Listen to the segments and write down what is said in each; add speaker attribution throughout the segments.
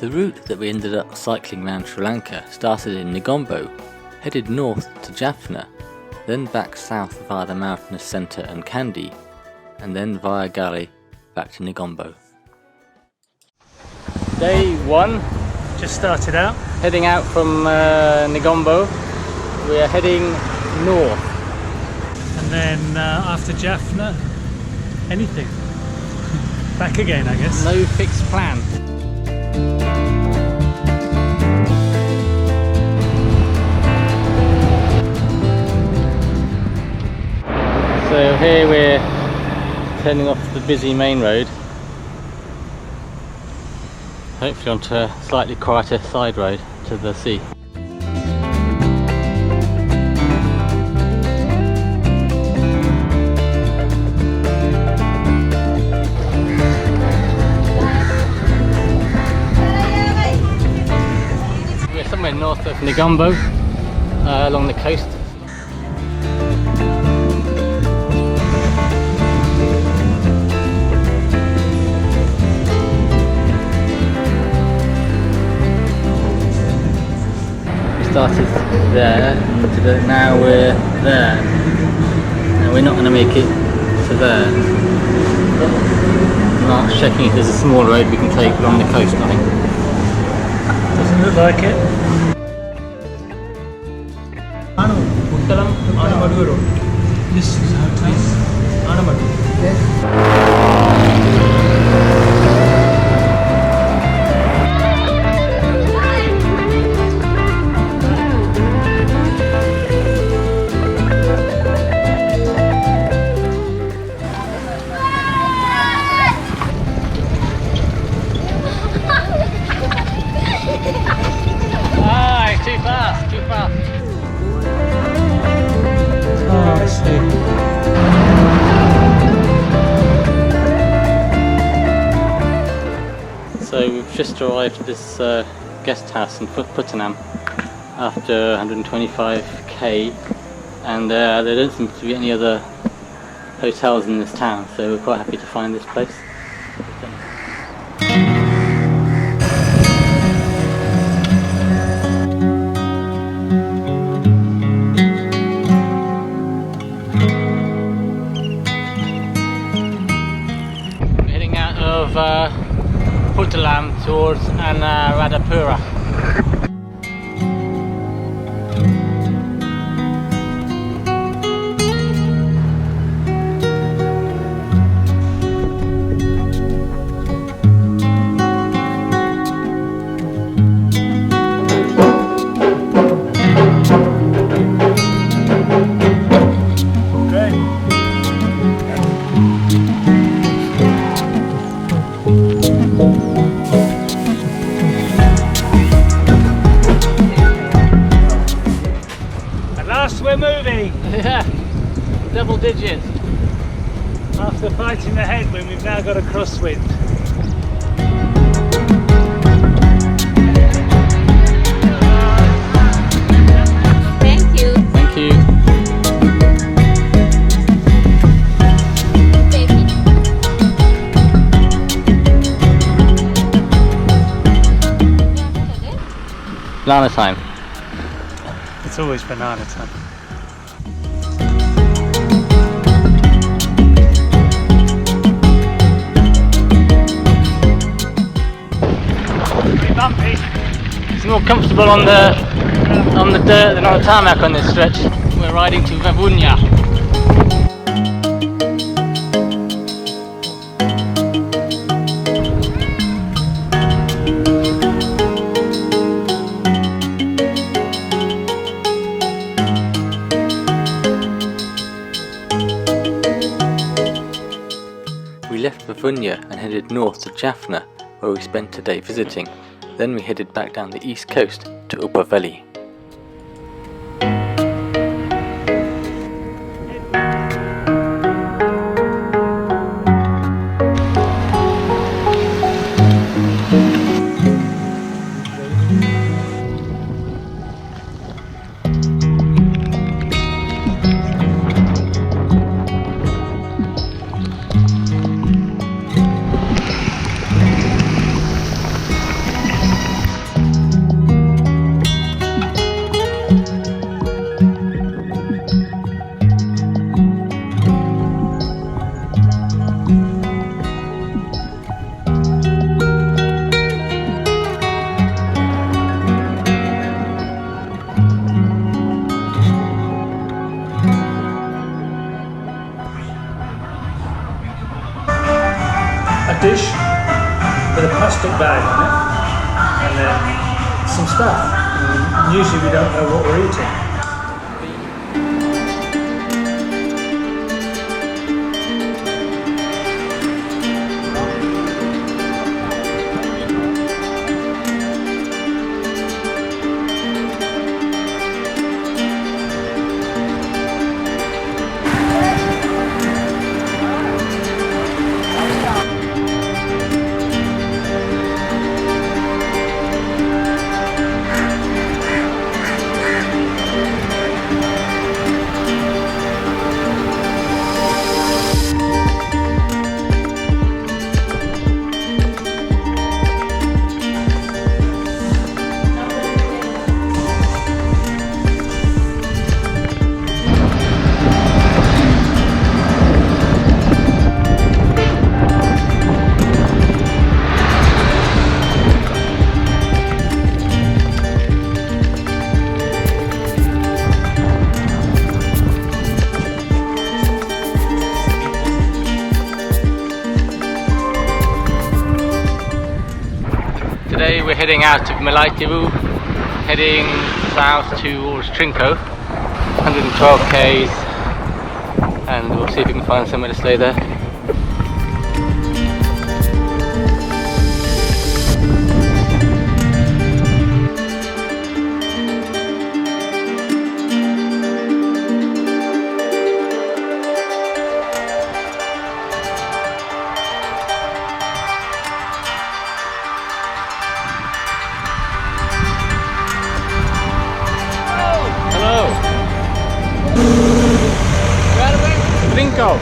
Speaker 1: The route that we ended up cycling around Sri Lanka started in Negombo, headed north to Jaffna, then back south via the Mountainous centre and Kandy, and then via Galle back to Negombo. Day 1,
Speaker 2: Just started out.
Speaker 1: heading out from Negombo. We are heading north.
Speaker 2: And then after Jaffna, anything. Back again, I guess.
Speaker 1: No fixed plan. So here we're turning off the busy main road, hopefully onto a slightly quieter side road to the sea. We're somewhere north of Negombo, along the coast. Started there, now we're there, and we're not going to make it to there. Mark's checking if there's a small road we can take along the coast, I think.
Speaker 2: Doesn't look like it.
Speaker 1: Puttalam,
Speaker 2: This is how it is.
Speaker 1: Too fast, too fast.
Speaker 2: Oh, I see.
Speaker 1: So we've just arrived at this guest house in Puttalam after 125k, and there don't seem to be any other hotels in this town, so we're quite happy to find this place. Puttalam towards Anuradhapura.
Speaker 2: We're moving!
Speaker 1: Yeah, double digits.
Speaker 2: After fighting the headwind, we've now got a crosswind.
Speaker 3: Thank you.
Speaker 1: Thank you. Banana time.
Speaker 2: It's always banana time. Pretty bumpy.
Speaker 1: It's more comfortable on the dirt than on the tarmac on this stretch. We're riding to Vavunya. We left Vavunya and headed north to Jaffna, where we spent a day visiting. Then we headed back down the east coast to Upaveli.
Speaker 2: plastic bag on it, and then some stuff. And usually we don't know what we're eating.
Speaker 1: Today we're heading out of Malaitivu, heading south towards Trinco, 112 k's, and we'll see if we can find somewhere to stay there. Trinco.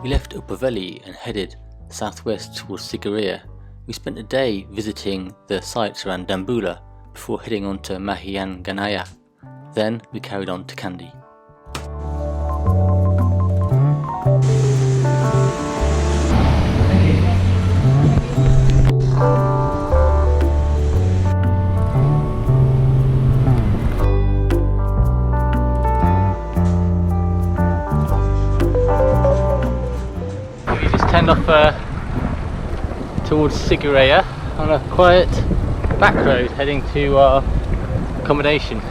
Speaker 1: We left Upaveli and headed southwest towards Sigiriya. We spent a day visiting the sites around Dambulla before heading on to Ganaya. Then we carried on to Kandy. Turned off towards Sigiriya on a quiet back road heading to our accommodation.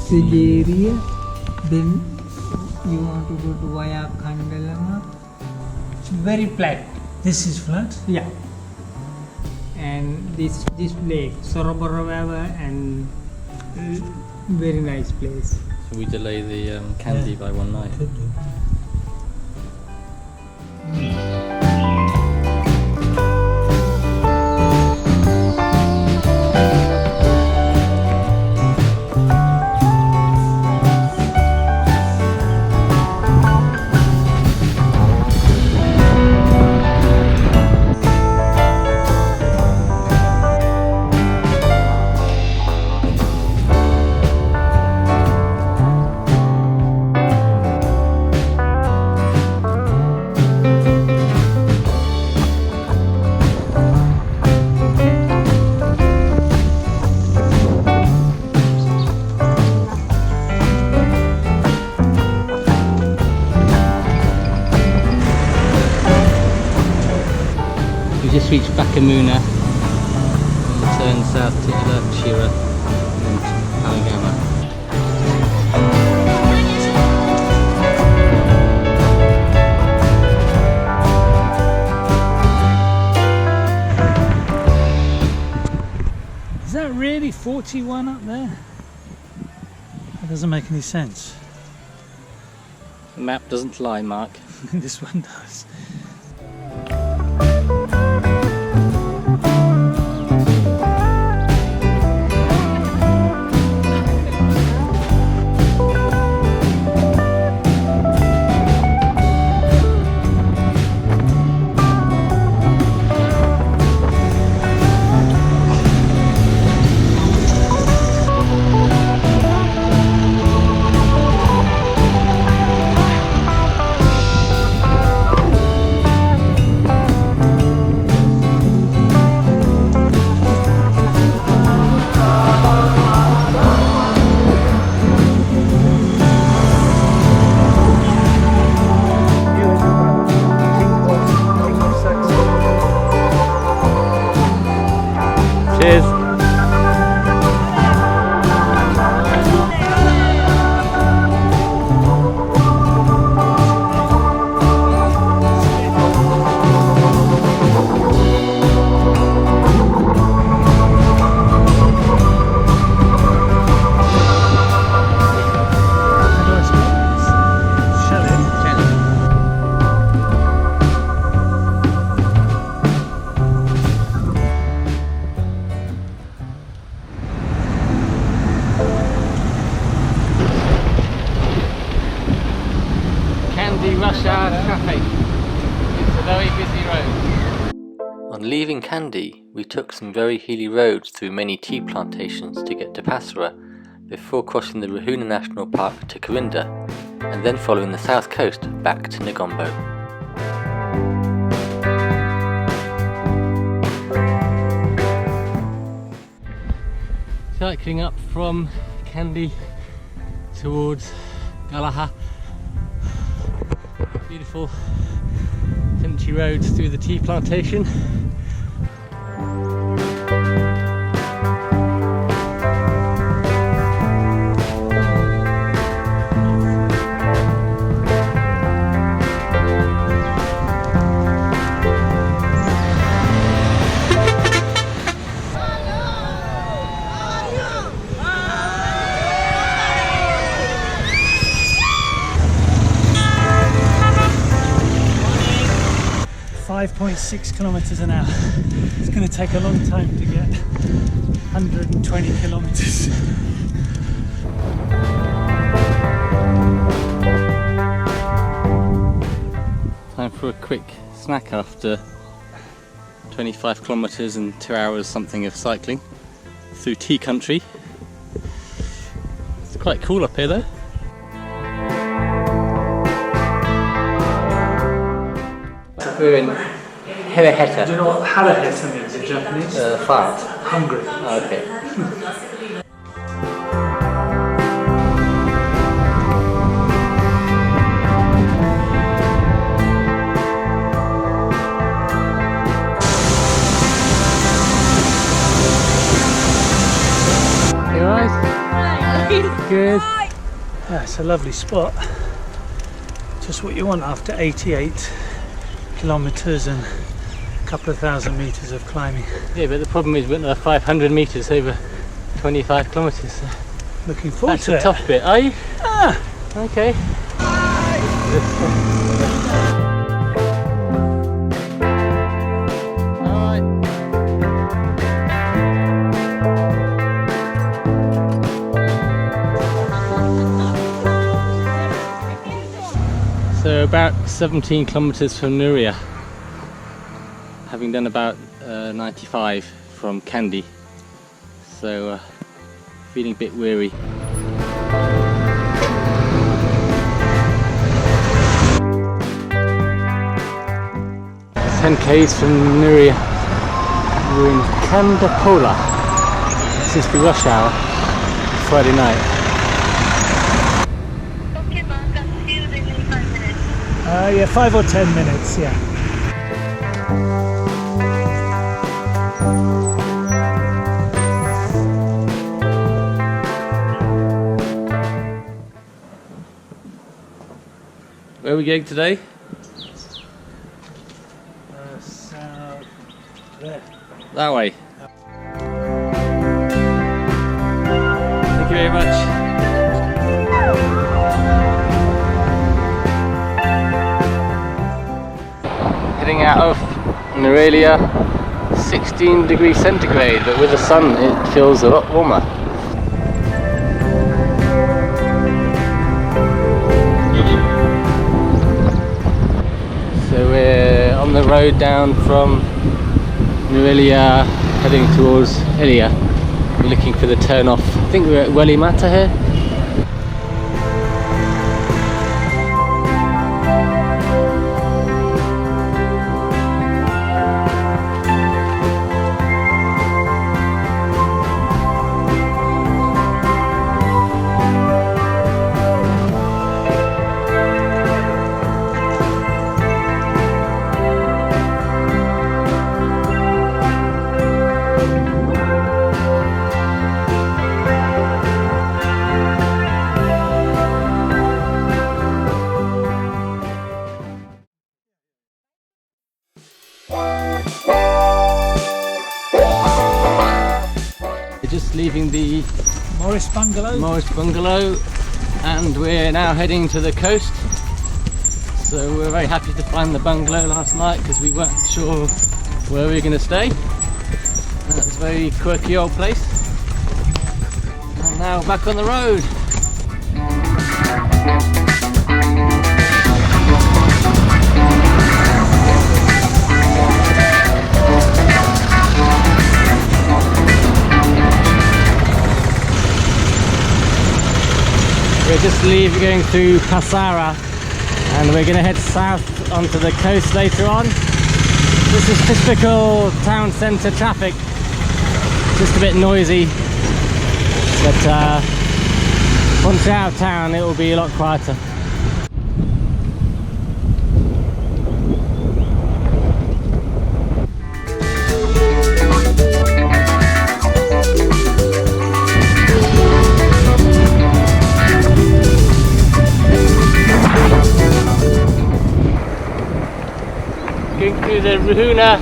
Speaker 4: Sigiriya, then you want to go to via Kandalama.
Speaker 2: It's very flat. This is flat?
Speaker 4: Yeah. And this lake, Soroboravawa, and very nice place.
Speaker 1: So we delay the Kandy by one night.
Speaker 2: Could do.
Speaker 1: reach Bakamuna and turn south to Ilachira and Palangama.
Speaker 2: Is that really 41 up there? That doesn't make any sense.
Speaker 1: The map doesn't lie, Mark.
Speaker 2: This one does.
Speaker 1: Cheers! Rush hour traffic. It's a very busy road. On leaving Kandy, we took some very hilly roads through many tea plantations to get to Pasara before crossing the Ruhuna National Park to Kirinda and then following the south coast back to Negombo. Cycling up from Kandy towards Galle. Beautiful empty roads through the tea plantation.
Speaker 2: .6 kilometers an hour. It's going to take a long time to get 120 kilometers.
Speaker 1: Time for a quick snack after 25 kilometers and 2 hours something of cycling through tea country. It's quite cool up here though. We're in Hiraheta.
Speaker 2: Do you know what haraheta means in Japanese?
Speaker 1: Fart.
Speaker 2: Hungry.
Speaker 1: Oh, okay. You alright? Good.
Speaker 2: Yeah, it's a lovely spot. Just what you want after 88 kilometers and a couple of thousand meters of climbing.
Speaker 1: Yeah, but the problem is we're another 500 meters over 25 kilometers. So
Speaker 2: looking forward to it.
Speaker 1: that's the tough bit, are you?
Speaker 2: Ah!
Speaker 1: Okay. So about 17 kilometers from Nuria, having done about 95 from Kandy, so feeling a bit weary. .10 from Nuria, we're in Kandapola since the rush hour Friday night.
Speaker 2: Yeah, 5 or 10 minutes, yeah.
Speaker 1: are we going today?
Speaker 2: South there.
Speaker 1: That way. Thank you very much. Heading out of Norelia, 16 degrees centigrade, but with the sun it feels a lot warmer. So we're on the road down from Norelia heading towards Ilia. We're looking for the turn off. I think we're at Welimata here. Just leaving the
Speaker 2: Morris Bungalow.
Speaker 1: And we're now heading to the coast. So we're very happy to find the bungalow last night because we weren't sure where we were going to stay. And it's a very quirky old place. And now back on the road. We're just going through Pasara and we're going to head south onto the coast later on. This is typical town centre traffic, just a bit noisy, but once you're out of town it will be a lot quieter. Going through the Ruhuna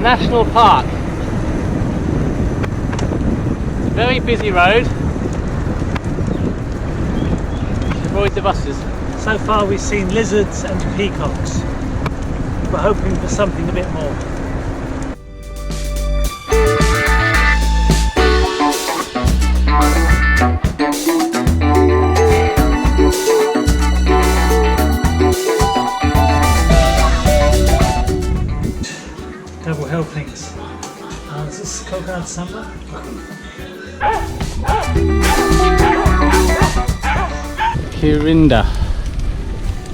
Speaker 1: National Park. Very busy road. Avoid the buses.
Speaker 2: So far we've seen lizards and peacocks. We're hoping for something a bit more. Double helpings. Is this Koga Samba?
Speaker 1: Kirinda,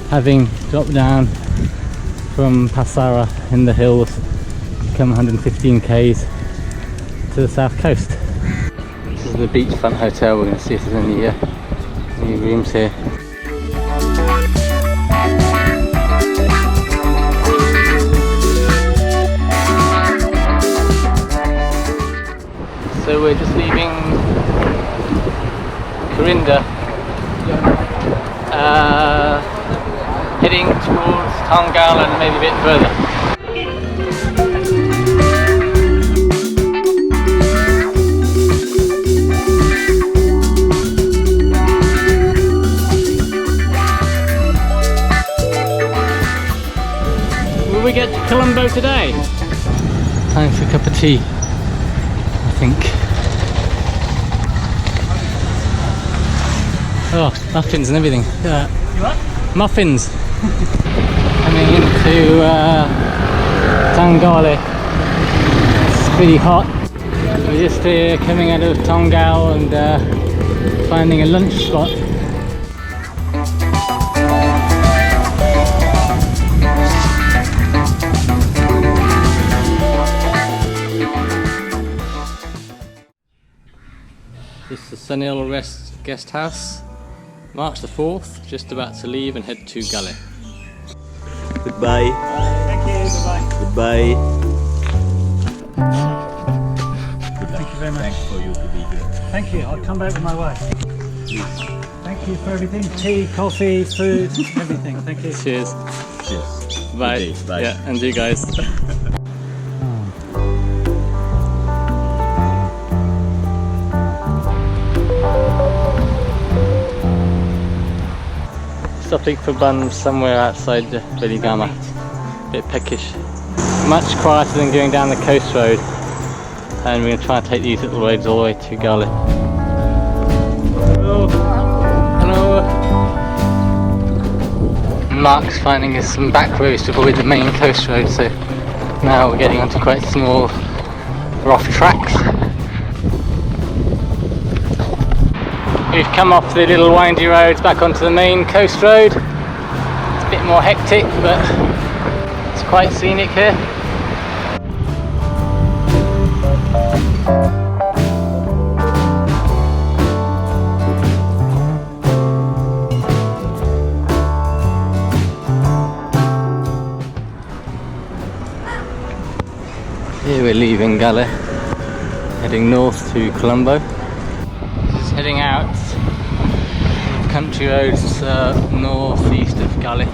Speaker 1: having dropped down from Pasara in the hills, come 115 k's to the south coast. This is the beachfront hotel. We're going to see if there's any rooms here. So we're just leaving Kirinda, heading towards Tongal and maybe a bit further. Will we get to Colombo today? Time for a cup of tea, I think. Oh, muffins and everything. Look at that.
Speaker 2: You what?
Speaker 1: Muffins. Coming into Tangale. It's pretty hot. We're just here coming out of Tongal and finding a lunch spot. This is the Sunil Rest Guest House. March the 4th, just about to leave and head to Galle.
Speaker 5: Goodbye.
Speaker 2: Thank you. Bye-bye.
Speaker 5: Goodbye.
Speaker 2: Thank you very much.
Speaker 5: Thanks for you to be here.
Speaker 2: Thank you. I'll come back with my wife.
Speaker 5: Please.
Speaker 2: Thank Thank you for everything. Tea, coffee, food, everything. Thank you.
Speaker 1: Cheers.
Speaker 5: Cheers.
Speaker 1: Bye.
Speaker 5: Good day. Bye.
Speaker 1: Yeah, and you guys. Stopping for buns somewhere outside Veligama. A bit peckish. Much quieter than going down the coast road. And we're going to try and take these little roads all the way to Galle. Hello. Hello. Mark's finding us some back roads to avoid the main coast road, so now we're getting onto quite small rough tracks. We've come off the little windy roads back onto the main coast road. It's a bit more hectic, but it's quite scenic here. Here we're leaving Galle, heading north to Colombo. Just heading out country roads northeast of Galle.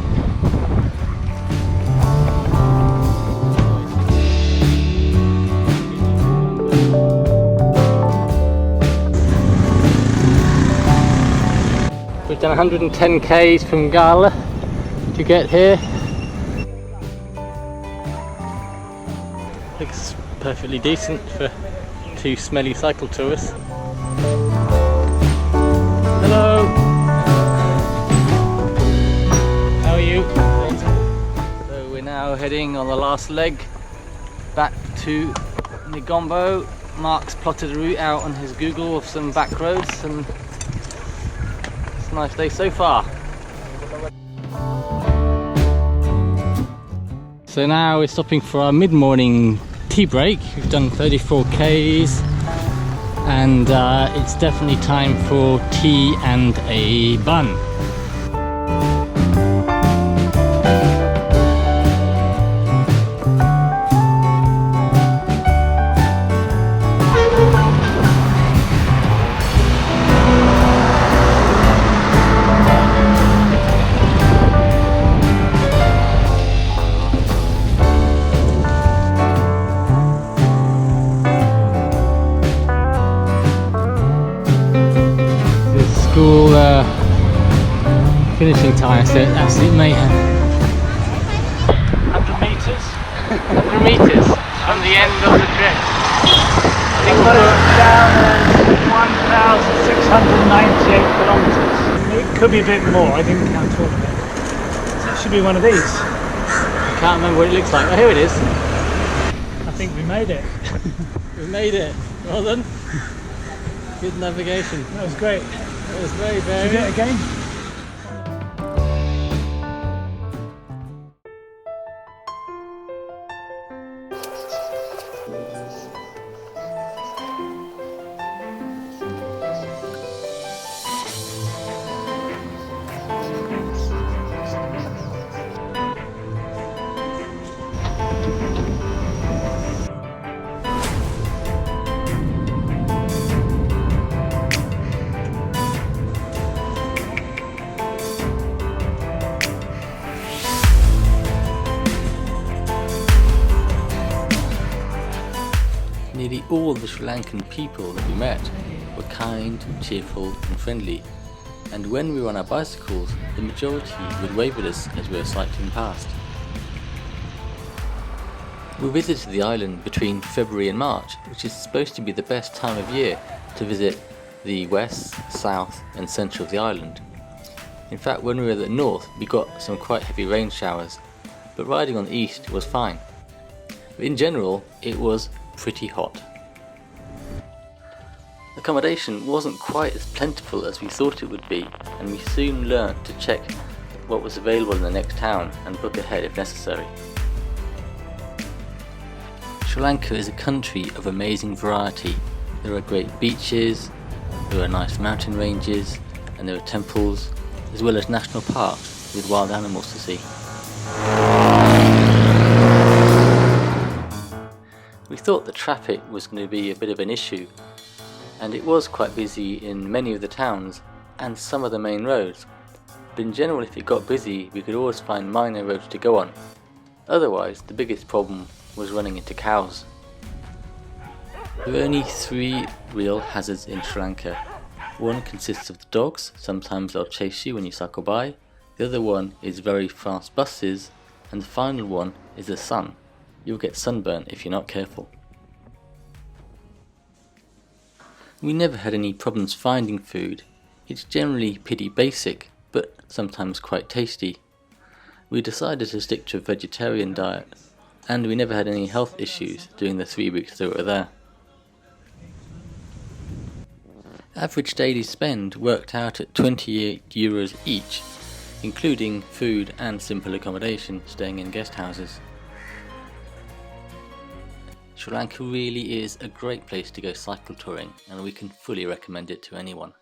Speaker 1: We've done 110 k's from Galle to get here. Looks perfectly decent for 2 smelly cycle tourists. Hello! How are you? So we're now heading on the last leg back to Negombo. Mark's plotted a route out on his Google of some back roads, and it's a nice day so far. So now we're stopping for our mid-morning tea break. We've done 34 k's and it's definitely time for tea and a bun. School finishing time, so it's absolute mayhem.
Speaker 2: 100 metres.
Speaker 1: 100 metres from the end of the trip.
Speaker 2: I think we're down as 1,698 kilometres. It could be a bit more, I didn't count all of it. So it should be one of these.
Speaker 1: I can't remember what it looks like. Oh, here it is.
Speaker 2: I think we made it.
Speaker 1: We made it. Well done. Good navigation.
Speaker 2: That was great.
Speaker 1: It was very,
Speaker 2: Should we
Speaker 1: very...
Speaker 2: do it again?
Speaker 1: Nearly all the Sri Lankan people that we met were kind, cheerful and friendly, and when we were on our bicycles, the majority would wave at us as we were cycling past. We visited the island between February and March, which is supposed to be the best time of year to visit the west, south and centre of the island. In fact, when we were at the north, we got some quite heavy rain showers, but riding on the east was fine. But in general, it was pretty hot. Accommodation wasn't quite as plentiful as we thought it would be, and we soon learnt to check what was available in the next town and book ahead if necessary. Sri Lanka is a country of amazing variety. There are great beaches, there are nice mountain ranges, and there are temples, as well as national parks with wild animals to see. We thought the traffic was going to be a bit of an issue, and it was quite busy in many of the towns, and some of the main roads, but in general if it got busy we could always find minor roads to go on. Otherwise the biggest problem was running into cows. There are only 3 real hazards in Sri Lanka. One consists of the dogs, sometimes they'll chase you when you cycle by, the other one is very fast buses, and the final one is the sun. You'll get sunburn if you're not careful. We never had any problems finding food. It's generally pretty basic, but sometimes quite tasty. We decided to stick to a vegetarian diet, and we never had any health issues during the 3 weeks that we were there. Average daily spend worked out at €28 each, including food and simple accommodation, staying in guest houses. Sri Lanka really is a great place to go cycle touring, and we can fully recommend it to anyone.